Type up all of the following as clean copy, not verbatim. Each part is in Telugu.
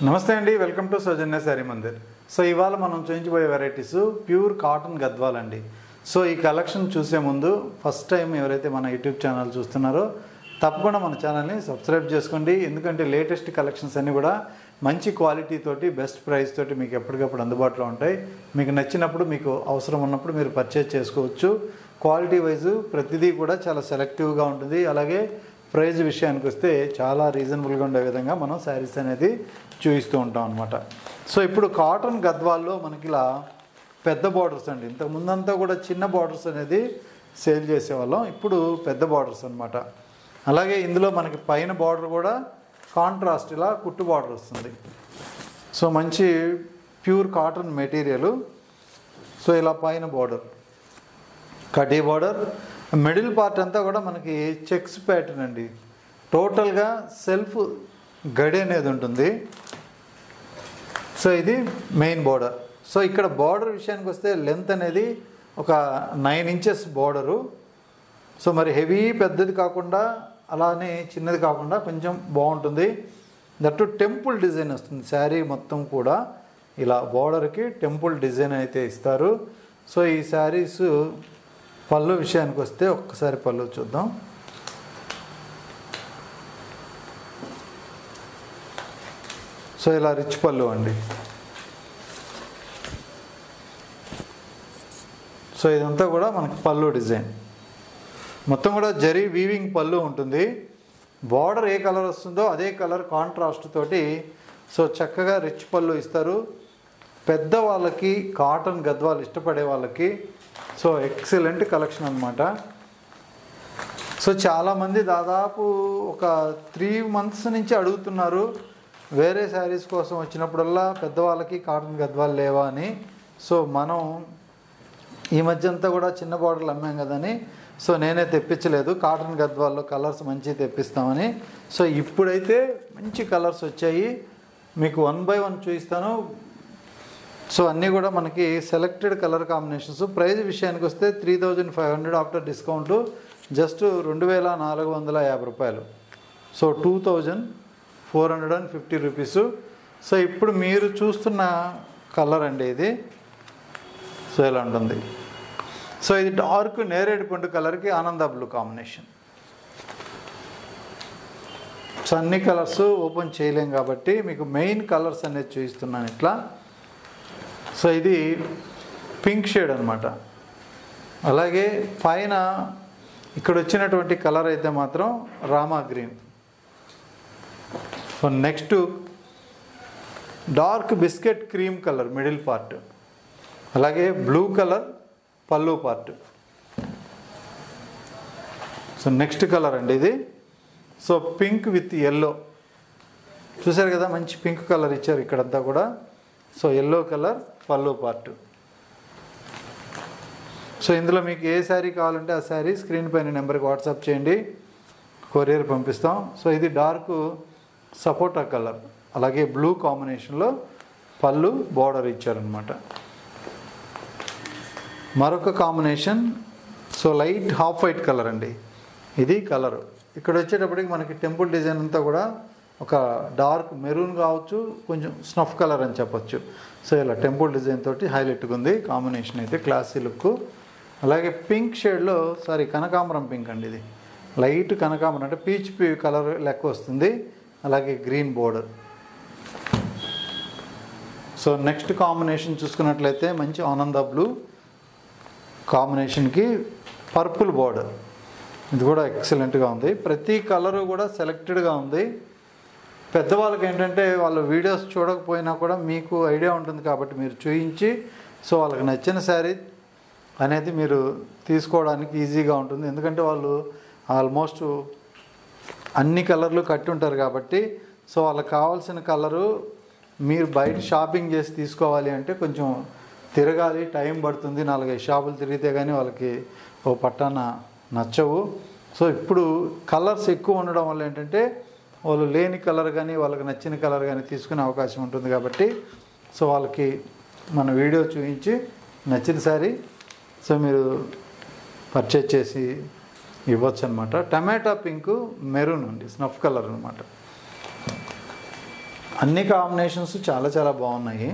నమస్తే అండి, welcome to Soujanya sari Mandir. So ఇవాళ మనం చూపించబోయే వెరైటీస్ ప్యూర్ కాటన్ గద్వాల్ అండి. సో ఈ కలెక్షన్ చూసే ముందు ఫస్ట్ టైం ఎవరైతే మన యూట్యూబ్ ఛానల్ చూస్తున్నారో తప్పకుండా మన ఛానల్ని సబ్స్క్రైబ్ చేసుకోండి. ఎందుకంటే లేటెస్ట్ కలెక్షన్స్ అన్నీ కూడా మంచి క్వాలిటీ తోటి బెస్ట్ ప్రైస్ తోటి మీకు ఎప్పటికప్పుడు అందుబాటులో ఉంటాయి. మీకు నచ్చినప్పుడు మీకు అవసరం ఉన్నప్పుడు మీరు పర్చేజ్ చేసుకోవచ్చు. క్వాలిటీ వైజు ప్రతిదీ కూడా చాలా సెలెక్టివ్గా ఉంటుంది. అలాగే ప్రైజ్ విషయానికి వస్తే చాలా రీజనబుల్గా ఉండే విధంగా మనం శారీస్ అనేది చూపిస్తూ ఉంటాం అనమాట. సో ఇప్పుడు కాటన్ గద్వాల్లో మనకి ఇలా పెద్ద బార్డర్స్ అండి. ఇంతకు ముందంతా కూడా చిన్న బార్డర్స్ అనేది సేల్ చేసేవాళ్ళం, ఇప్పుడు పెద్ద బార్డర్స్ అనమాట. అలాగే ఇందులో మనకి పైన బార్డర్ కూడా కాంట్రాస్ట్ ఇలా కుట్టు బార్డర్ వస్తుంది. సో మంచి ప్యూర్ కాటన్ మెటీరియల్. సో ఇలా పైన బార్డర్ కటీ బార్డర్, మిడిల్ పార్ట్ అంతా కూడా మనకి చెక్స్ ప్యాటర్న్ అండి. టోటల్గా సెల్ఫ్ గడి అనేది ఉంటుంది. సో ఇది మెయిన్ బార్డర్. సో ఇక్కడ బార్డర్ విషయానికి వస్తే లెంత్ అనేది ఒక 9 ఇంచెస్ బార్డరు. సో మరి హెవీ పెద్దది కాకుండా అలానే చిన్నది కాకుండా కొంచెం బాగుంటుంది. దట్టు టెంపుల్ డిజైన్ వస్తుంది. శారీ మొత్తం కూడా ఇలా బార్డర్కి టెంపుల్ డిజైన్ అయితే ఇస్తారు. సో ఈ శారీస్ పళ్ళు విషయానికి వస్తే ఒక్కసారి పళ్ళు చూద్దాం. సో ఇలా రిచ్ పళ్ళు అండి. సో ఇదంతా కూడా మనకి పళ్ళు డిజైన్ మొత్తం కూడా జరీ వీవింగ్ పళ్ళు ఉంటుంది. బార్డర్ ఏ కలర్ వస్తుందో అదే కలర్ కాంట్రాస్ట్ తోటి సో చక్కగా రిచ్ పళ్ళు ఇస్తారు. పెద్దవాళ్ళకి కాటన్ గద్వాలు ఇష్టపడే వాళ్ళకి సో ఎక్సలెంట్ కలెక్షన్ అనమాట. సో చాలామంది దాదాపు ఒక 3 months నుంచి అడుగుతున్నారు వేరే శారీస్ కోసం వచ్చినప్పుడల్లా పెద్దవాళ్ళకి కాటన్ గద్వాలు లేవా అని. సో మనం ఈ మధ్య అంతా కూడా చిన్న బార్డర్లు అమ్మాం కదని సో నేనే తెప్పించలేదు. కాటన్ గద్వాల్లో కలర్స్ మంచి తెప్పిస్తామని. సో ఇప్పుడైతే మంచి కలర్స్ వచ్చాయి, మీకు 1 by 1 చూపిస్తాను. సో అన్నీ కూడా మనకి సెలెక్టెడ్ కలర్ కాంబినేషన్స్. ప్రైస్ విషయానికి వస్తే 3500 ఆఫ్టర్ డిస్కౌంట్ జస్ట్ 2450 రూపాయలు. So 2450 rupees. సో ఇప్పుడు మీరు చూస్తున్న కలర్ అండి ఇది. సో ఇలా ఉంటుంది. సో ఇది డార్క్ నేరేడు పండు కలర్కి ఆనంద బ్లూ కాంబినేషన్. సో అన్ని కలర్స్ ఓపెన్ చేయలేం కాబట్టి మీకు మెయిన్ కలర్స్ అనేది చూపిస్తున్నాను ఇట్లా. సో ఇది పింక్ షేడ్ అనమాట. అలాగే పైన ఇక్కడ వచ్చినటువంటి కలర్ అయితే మాత్రం Rama green. So next dark biscuit cream colour middle part, అలాగే బ్లూ కలర్ పళ్ళు పార్ట్. సో నెక్స్ట్ కలర్ అండి ఇది. సో పింక్ విత్ ఎల్లో చూసారు కదా, మంచి పింక్ కలర్ ఇచ్చారు ఇక్కడంతా కూడా. సో ఎల్లో కలర్ పళ్ళు పార్ట్. సో ఇందులో మీకు ఏ శారీ కావాలంటే ఆ శారీ స్క్రీన్ పైన నెంబర్కి వాట్సాప్ చేయండి, కొరియర్ పంపిస్తాం. సో ఇది డార్క్ సపోటా కలర్ అలాగే బ్లూ కాంబినేషన్లో పళ్ళు బార్డర్ ఇచ్చారనమాట. మరొక combination so light half white colour అండి. ఇది కలరు ఇక్కడ వచ్చేటప్పటికి మనకి టెంపుల్ డిజైన్ అంతా కూడా ఒక డార్క్ మెరూన్ కావచ్చు, కొంచెం స్నఫ్ కలర్ అని చెప్పొచ్చు. సో ఇలా టెంపుల్ డిజైన్ తోటి హైలైట్గా ఉంది కాంబినేషన్ అయితే, క్లాసీ లుక్. అలాగే పింక్ షేడ్లో కనకాంబరం పింక్ అండి. ఇది లైట్ కనకాంబరం అంటే పీచ్ కలర్ లెక్క వస్తుంది. అలాగే green border. So next combination చూసుకున్నట్లయితే మంచి ఆనంద బ్లూ కాంబినేషన్కి పర్పుల్ బోర్డర్. ఇది కూడా ఎక్సలెంట్గా ఉంది. ప్రతి కలరు కూడా సెలెక్టెడ్గా ఉంది. పెద్దవాళ్ళకి ఏంటంటే వాళ్ళ వీడియోస్ చూడకపోయినా కూడా మీకు ఐడియా ఉంటుంది కాబట్టి మీరు చూయించి సో వాళ్ళకి నచ్చిన శారీ అనేది మీరు తీసుకోవడానికి ఈజీగా ఉంటుంది. ఎందుకంటే వాళ్ళు ఆల్మోస్ట్ అన్ని కలర్లు కట్టి ఉంటారు కాబట్టి సో వాళ్ళకి కావాల్సిన కలరు మీరు బయట షాపింగ్ చేసి తీసుకోవాలి అంటే కొంచెం తిరగాలి, టైం పడుతుంది. 4-5 షాపులు తిరిగితే కానీ వాళ్ళకి ఓ పట్టాన నచ్చవు. సో ఇప్పుడు కలర్స్ ఎక్కువ ఉండడం వల్ల ఏంటంటే వాళ్ళు లేని కలర్ కానీ వాళ్ళకి నచ్చిన కలర్ కానీ తీసుకునే అవకాశం ఉంటుంది కాబట్టి సో వాళ్ళకి మన వీడియో చూపించి నచ్చిన శారీ సో మీరు పర్చేజ్ చేసి ఇవ్వచ్చు అనమాట. టమాటా పింక్ మెరూన్ ఉంది, స్నఫ్ కలర్ అనమాట. అన్ని కాంబినేషన్స్ చాలా చాలా బాగున్నాయి.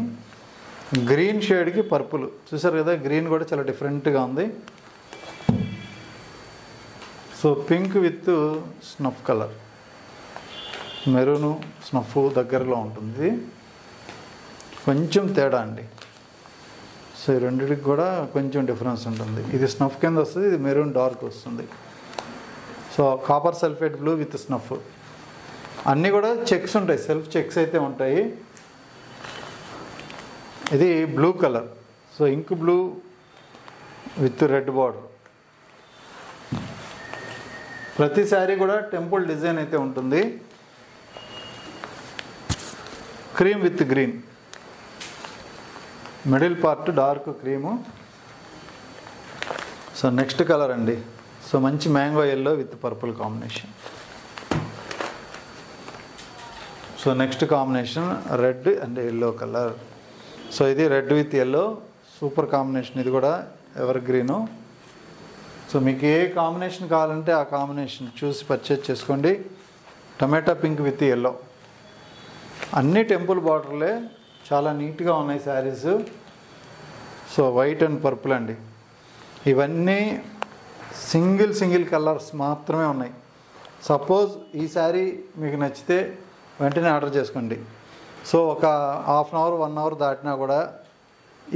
గ్రీన్ షేడ్కి పర్పుల్ చూసారు కదా, గ్రీన్ కూడా చాలా డిఫరెంట్గా ఉంది. So pink with snuff colour, maroon snuff దగ్గరలో ఉంటుంది, కొంచెం తేడా అండి. సో ఈ రెండింటికి కూడా కొంచెం డిఫరెన్స్ ఉంటుంది. ఇది స్నఫ్ కింద వస్తుంది, ఇది మెరూన్ డార్క్ వస్తుంది. So copper sulphate blue with snuff, అన్నీ కూడా చెక్స్ ఉంటాయి, సెల్ఫ్ చెక్స్ అయితే ఉంటాయి. ఇది blue colour, so ink blue with red border. ప్రతి శారీ కూడా టెంపుల్ డిజైన్ అయితే ఉంటుంది. Cream with green, middle part dark cream. So next colour అండి, సో మంచి mango yellow with purple combination. So next combination red and yellow colour. So ఇది red with yellow, super combination. ఇది కూడా ఎవర్ గ్రీను. సో మీకు ఏ కాంబినేషన్ కావాలంటే ఆ కాంబినేషన్ చూసి పర్చేజ్ చేసుకోండి. టమాటా పింక్ విత్ ఎల్లో, అన్ని టెంపుల్ బార్డర్లే, చాలా నీట్గా ఉన్నాయి saris. So white and purple అండి, ఇవన్నీ సింగిల్ కలర్స్ మాత్రమే ఉన్నాయి. సపోజ్ ఈ శారీ మీకు నచ్చితే వెంటనే ఆర్డర్ చేసుకోండి. సో ఒక హాఫ్ అన్ అవర్ 1 అవర్ దాటినా కూడా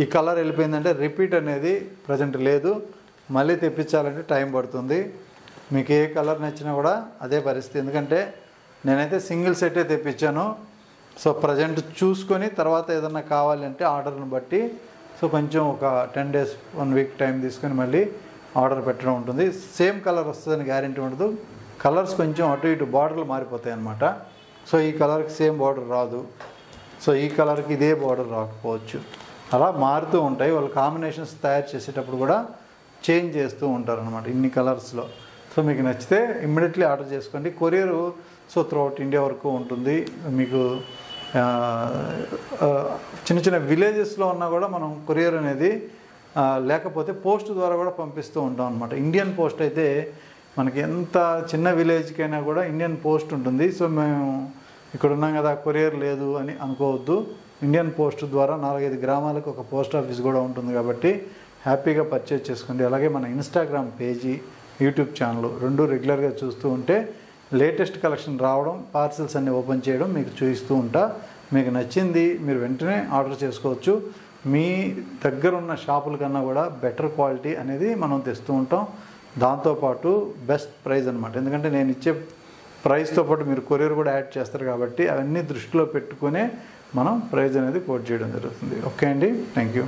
ఈ కలర్ వెళ్ళిపోయిందంటే రిపీట్ అనేది ప్రజెంట్ లేదు, మళ్ళీ తెప్పించాలంటే టైం పడుతుంది. మీకు ఏ కలర్ నచ్చినా కూడా అదే పరిస్థితి, ఎందుకంటే నేనైతే సింగిల్ సెట్టే తెప్పించాను. సో ప్రజెంట్ చూసుకొని తర్వాత ఏదన్నా కావాలంటే ఆర్డర్ని బట్టి సో కొంచెం ఒక 10 days 1 week టైం తీసుకొని మళ్ళీ ఆర్డర్ పెట్టడం ఉంటుంది. సేమ్ కలర్ వస్తుందని గ్యారెంటీ ఉండదు, కలర్స్ కొంచెం అటు ఇటు బార్డర్లు మారిపోతాయి అన్నమాట. సో ఈ కలర్కి సేమ్ బార్డర్ రాదు, సో ఈ కలర్కి ఇదే బార్డర్ రాకపోవచ్చు, అలా మారుతూ ఉంటాయి. వాళ్ళు కాంబినేషన్స్ తయారు చేసేటప్పుడు కూడా చేంజ్ చేస్తూ ఉంటారు అనమాట ఇన్ని కలర్స్లో. సో మీకు నచ్చితే ఇమ్మీడియట్లీ ఆర్డర్ చేసుకోండి. కొరియరు సో త్రూఅవుట్ ఇండియా వరకు ఉంటుంది. మీకు చిన్న విలేజెస్లో ఉన్నా కూడా మనం కొరియర్ అనేది లేకపోతే పోస్ట్ ద్వారా కూడా పంపిస్తూ ఉంటాం అనమాట. ఇండియన్ పోస్ట్ అయితే మనకి ఎంత చిన్న విలేజ్కైనా కూడా ఇండియన్ పోస్ట్ ఉంటుంది. సో మేము ఇక్కడ ఉన్నాం కదా కొరియర్ లేదు అని అనుకోవద్దు. ఇండియన్ పోస్ట్ ద్వారా 4-5 గ్రామాలకు ఒక పోస్ట్ ఆఫీస్ కూడా ఉంటుంది కాబట్టి హ్యాపీగా పర్చేజ్ చేసుకోండి. అలాగే మన ఇన్స్టాగ్రామ్ పేజీ, యూట్యూబ్ ఛానల్ 2 రెగ్యులర్గా చూస్తూ ఉంటే లేటెస్ట్ కలెక్షన్ రావడం, పార్సిల్స్ అన్నీ ఓపెన్ చేయడం మీకు చూపిస్తూ ఉంటా. మీకు నచ్చింది మీరు వెంటనే ఆర్డర్ చేసుకోవచ్చు. మీ దగ్గర ఉన్న షాపుల కన్నా కూడా బెటర్ క్వాలిటీ అనేది మనం తెస్తూ ఉంటాం. దాంతోపాటు బెస్ట్ ప్రైస్ అనమాట, ఎందుకంటే నేను ఇచ్చే ప్రైస్తో పాటు మీరు కొరియర్ కూడా యాడ్ చేస్తారు కాబట్టి అవన్నీ దృష్టిలో పెట్టుకునే మనం ప్రైస్ అనేది కోట్ చేయడం జరుగుతుంది. ఓకే అండి, థ్యాంక్ యూ.